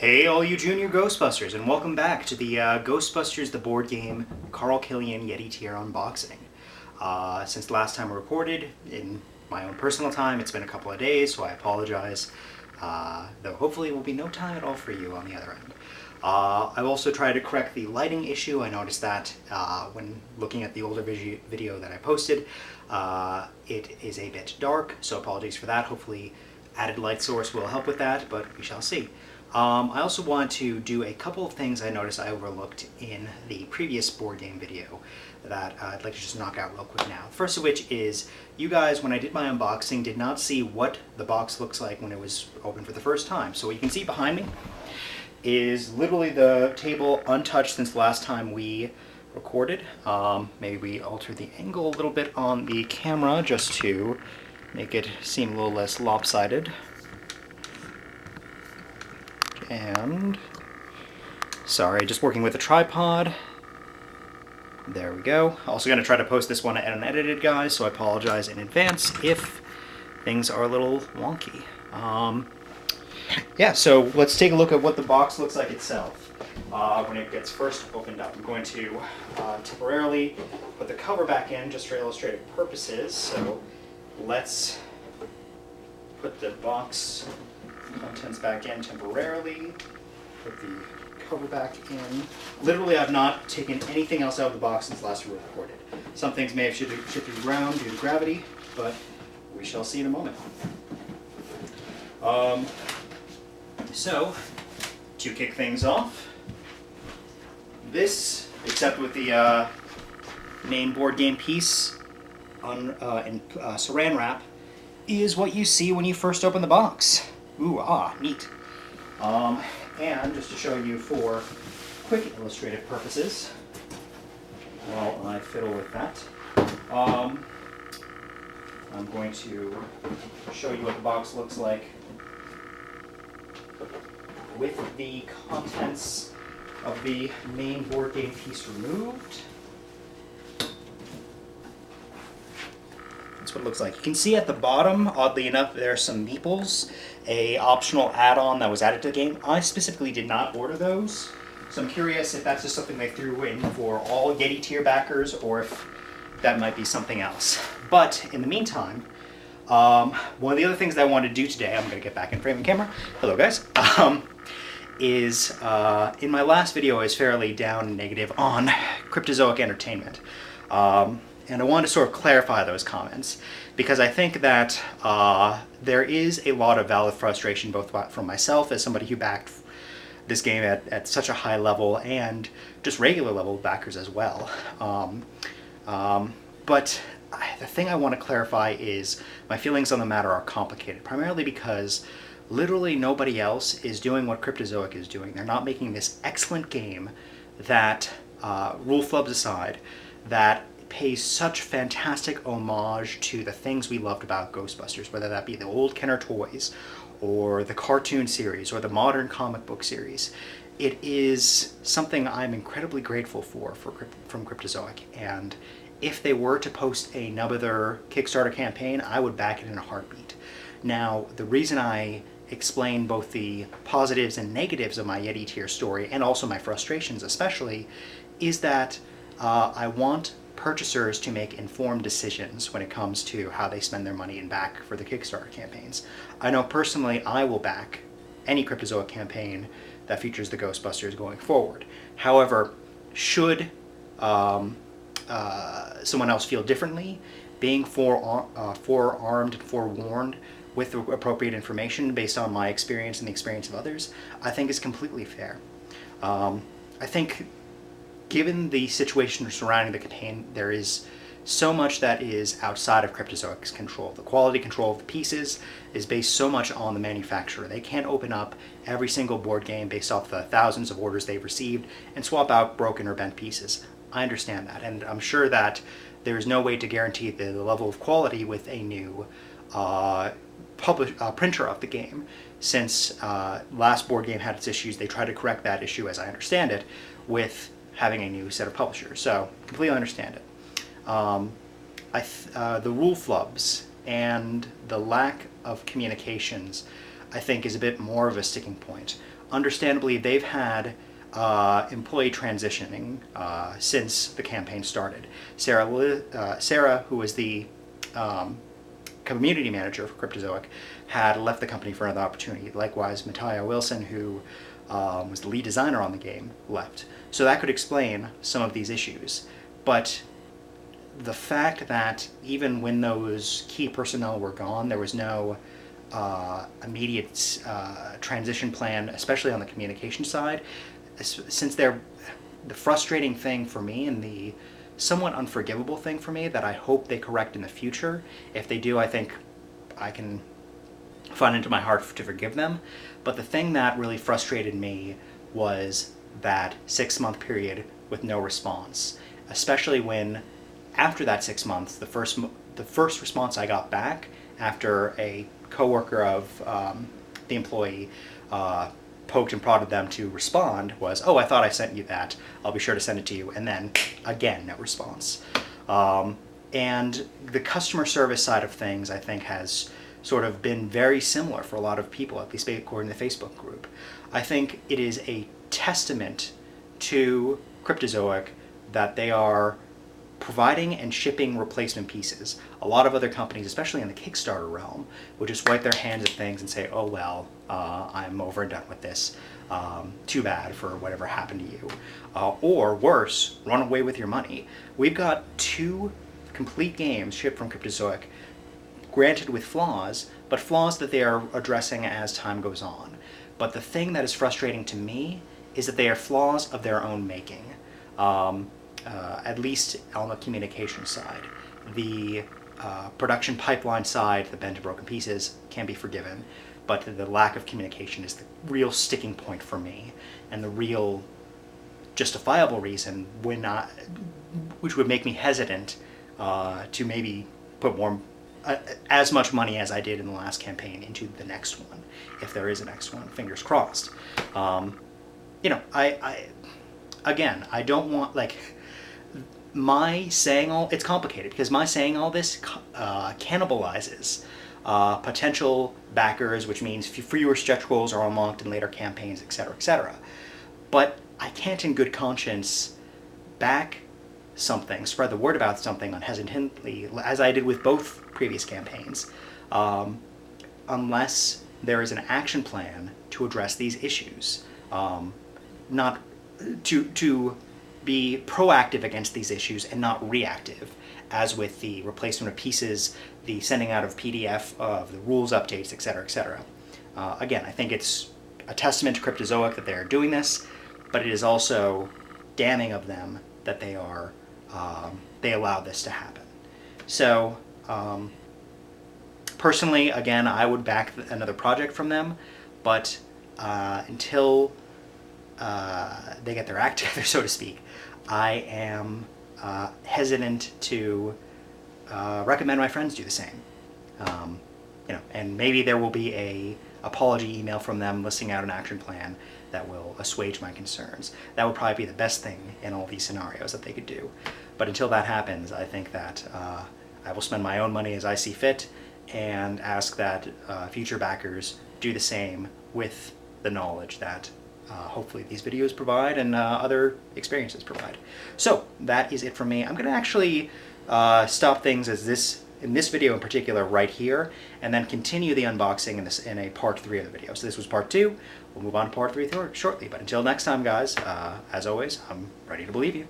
Hey all you junior Ghostbusters, and welcome back to the Ghostbusters the board game Carl Killian Yeti tier unboxing. Since the last time I recorded, in my own personal time, it's been a couple of days, so I apologize. Though hopefully it will be no time at all for you on the other end. I've also tried to correct the lighting issue. I noticed that when looking at the older video that I posted, it is a bit dark, so apologies for that. Hopefully added light source will help with that, but we shall see. I also want to do a couple of things I noticed I overlooked in the previous board game video that I'd like to just knock out real quick now. First of which is, you guys, when I did my unboxing, did not see what the box looks like when it was opened for the first time. So what you can see behind me is literally the table untouched since the last time we recorded. Maybe we alter the angle a little bit on the camera just to make it seem a little less lopsided. And sorry, just working with a tripod. There we go. Also going to try to post this one unedited, guys, so I apologize in advance if things are a little wonky. Yeah, so let's take a look at what the box looks like itself when it gets first opened up. I'm going to temporarily put the cover back in just for illustrative purposes. So let's put the box contents back in temporarily, put the cover back in. Literally, I've not taken anything else out of the box since last we recorded. Some things may have shifted around due to gravity, but we shall see in a moment. So, to kick things off, this, except with the main board game piece in saran wrap, is what you see when you first open the box. Ooh, neat. And just to show you for quick illustrative purposes, while I fiddle with that, I'm going to show you what the box looks like with the contents of the main board game piece removed. That's what it looks like. You can see at the bottom, oddly enough, there are some meeples, a optional add-on that was added to the game. I specifically did not order those, so I'm curious if that's just something they threw in for all Yeti tier backers or if that might be something else. But in the meantime, one of the other things that I wanted to do today, I'm going to get back in frame and camera, hello guys, is in my last video I was fairly down and negative on Cryptozoic Entertainment. And I want to sort of clarify those comments, because I think that there is a lot of valid frustration, both from myself as somebody who backed this game at such a high level, and just regular level backers as well. But the thing I want to clarify is my feelings on the matter are complicated, primarily because literally nobody else is doing what Cryptozoic is doing. They're not making this excellent game that, rule flubs aside, that pays such fantastic homage to the things we loved about Ghostbusters, whether that be the old Kenner toys, or the cartoon series, or the modern comic book series. It is something I'm incredibly grateful from Cryptozoic, and if they were to post another Kickstarter campaign, I would back it in a heartbeat. Now, the reason I explain both the positives and negatives of my Yeti tier story, and also my frustrations especially, is that I want purchasers to make informed decisions when it comes to how they spend their money and back for the Kickstarter campaigns. I know personally I will back any Cryptozoic campaign that features the Ghostbusters going forward. However, should someone else feel differently, being forearmed and forewarned with the appropriate information based on my experience and the experience of others, I think is completely fair. I think given the situation surrounding the campaign, there is so much that is outside of Cryptozoic's control. The quality control of the pieces is based so much on the manufacturer. They can't open up every single board game based off the thousands of orders they've received and swap out broken or bent pieces. I understand that, and I'm sure that there is no way to guarantee the level of quality with a new printer of the game. Since last board game had its issues, they tried to correct that issue, as I understand it, with having a new set of publishers. So, completely understand it. The rule flubs and the lack of communications I think is a bit more of a sticking point. Understandably, they've had employee transitioning since the campaign started. Sarah, who was the community manager for Cryptozoic, had left the company for another opportunity. Likewise, Mattia Wilson, who was the lead designer on the game, left. So that could explain some of these issues. But the fact that even when those key personnel were gone, there was no immediate transition plan, especially on the communication side, since the frustrating thing for me and the somewhat unforgivable thing for me that I hope they correct in the future. If they do, I think I can find into my heart to forgive them. But the thing that really frustrated me was that 6-month period with no response, especially when after that 6 months, the first response I got back after a coworker of the employee poked and prodded them to respond was, "Oh, I thought I sent you that. I'll be sure to send it to you." And then again, no response. And the customer service side of things, I think, has sort of been very similar for a lot of people, at least according to the Facebook group. I think it is a testament to Cryptozoic that they are providing and shipping replacement pieces. A lot of other companies, especially in the Kickstarter realm, would just wipe their hands at things and say, "Oh well, I'm over and done with this. Too bad for whatever happened to you." Or worse, run away with your money. We've got 2 complete games shipped from Cryptozoic, granted with flaws, but flaws that they are addressing as time goes on. But the thing that is frustrating to me is that they are flaws of their own making. At least on the communication side. The production pipeline side, the bent and broken pieces, can be forgiven, but the lack of communication is the real sticking point for me, and the real justifiable reason which would make me hesitant to maybe put more as much money as I did in the last campaign into the next one, if there is a next one. Fingers crossed. I don't want, like, my saying it's complicated because my saying all this cannibalizes potential backers, which means fewer stretch goals are unlocked in later campaigns, etc., etc. But I can't in good conscience back something, spread the word about something unhesitantly, as I did with both previous campaigns, unless there is an action plan to address these issues. Not to be proactive against these issues and not reactive, as with the replacement of pieces, the sending out of PDF of the rules updates, etc., etc. Again, I think it's a testament to Cryptozoic that they are doing this, but it is also damning of them that they allowed this to happen. So, personally, again, I would back another project from them, but until they get their act together, so to speak, I am hesitant to recommend my friends do the same. And maybe there will be a apology email from them listing out an action plan that will assuage my concerns. That would probably be the best thing in all these scenarios that they could do. But until that happens, I think that I will spend my own money as I see fit and ask that future backers do the same with the knowledge that hopefully these videos provide and other experiences provide. So that is it from me. I'm going to actually stop things in this video in particular right here, and then continue the unboxing in a part 3 of the video. So this was part 2. We'll move on to part 3 shortly. But until next time, guys, as always, I'm ready to believe you.